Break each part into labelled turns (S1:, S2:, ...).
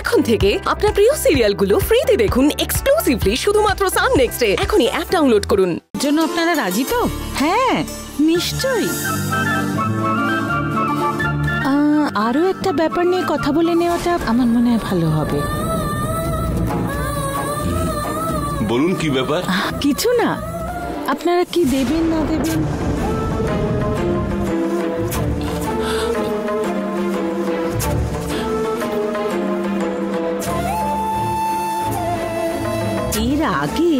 S1: এখন থেকে আপনার প্রিয় সিরিয়ালগুলো ফ্রিতে দেখুন এক্সক্লুসিভলি শুধুমাত্র সান নেক্সটে। এখনই অ্যাপ ডাউনলোড করুন।
S2: জন্য আপনারা রাজি তো? হ্যাঁ, নিশ্চয়ই। আরো একটা ব্যাপার নিয়ে কথা বলে নেওয়াটা আমার মনে হয় ভালো হবে।
S3: বলুন কি ব্যাপার?
S2: কিছু না, আপনারা কি দেবেন না দেবেন। এর আগে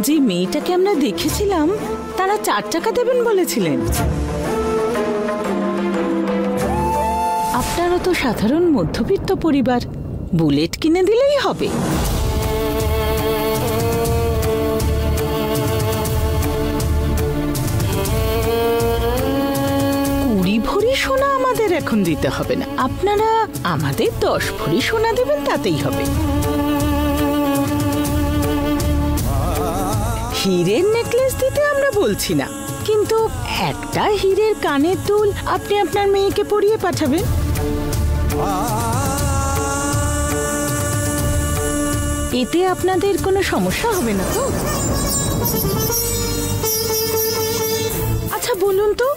S2: যে মেয়েটাকে আমরা দেখেছিলাম তারা 4 টাকা দেবেন বলেছিলেন। আপনারও তো সাধারণ মধ্যবিত্ত পরিবার, বুলেট কিনে দিলেই হবে। ভরি সোনা আমাদের এখন দিতে হবে না, আপনারা আমাদের 10 ভরি সোনা দেবেন, তাতেই হবে। হীরের নেকলেস দিতে আমরা বলছি না, কিন্তু একটা হীরের কানের দুল আপনি আপনার মেয়েকে পরিয়ে পাঠাবেন। এতে আপনাদের কোনো সমস্যা হবে না তো? আচ্ছা বলুন তো,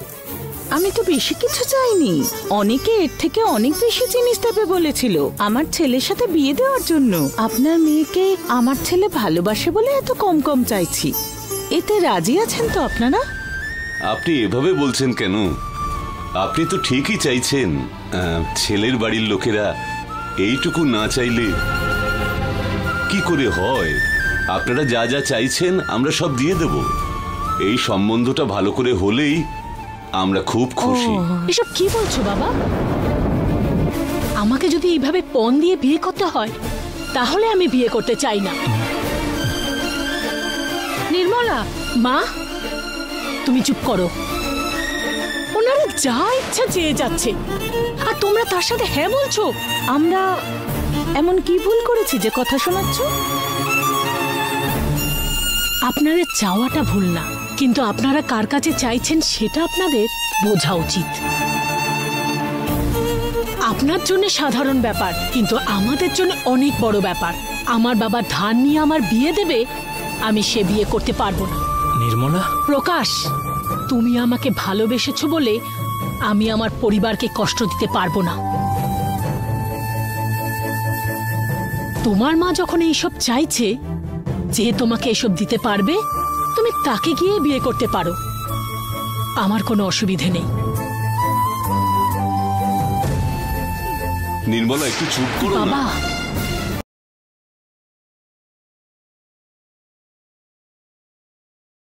S2: আমি তো বেশি কিছু চাইনি। অনেকে এর থেকে অনেক বেশি জিনিস দেবে বলেছিল আমার ছেলের সাথে বিয়ে দেওয়ার জন্য। আপনার মেয়েকে আমার ছেলে ভালোবাসে বলে এত কম কম চাইছি। এতে রাজি আছেন তো আপনারা?
S3: আপনি এভাবে বলছেন কেন? আপনি তো ঠিকই চাইছেন। ছেলের বাড়ির লোকেরা এইটুকু না চাইলে কি করে হয়? আপনারা যা যা চাইছেন আমরা সব দিয়ে দেব। এই সম্বন্ধটা ভালো করে হলেই আমরা খুব খুশি।
S4: এসব কি বলছো বাবা? আমাকে যদি এইভাবে পণ দিয়ে বিয়ে করতে হয় তাহলে আমি বিয়ে করতে চাই না। নির্মলা মা, তুমি চুপ করো। ওনারা যা ইচ্ছা চেয়ে যাচ্ছে আর তোমরা তার সাথে হ্যাঁ বলছো।
S2: আমরা এমন কি ভুল করেছি যে কথা শোনাচ্ছ?
S4: আপনাদের চাওয়াটা ভুল না, কিন্তু আপনারা কার কাছে চাইছেন সেটা আপনাদের বোঝা উচিত। আপনার জন্য সাধারণ ব্যাপার, কিন্তু আমাদের জন্য অনেক বড় ব্যাপার। আমার বাবা ধার নিয়ে আমার বিয়ে দেবে, আমি সে বিয়ে করতে পারবো না।
S5: নির্মলা,
S4: প্রকাশ, তুমি আমাকে ভালোবেসেছো বলে আমি আমার পরিবারকে কষ্ট দিতে পারবো না। তোমার মা যখন এইসব চাইছে, যে তোমাকে এসব দিতে পারবে, তুমি তাকে গিয়ে বিয়ে করতে পারো, আমার কোনো অসুবিধে নেই।
S3: নির্মলা একটু চুপ করো না।
S4: বাবা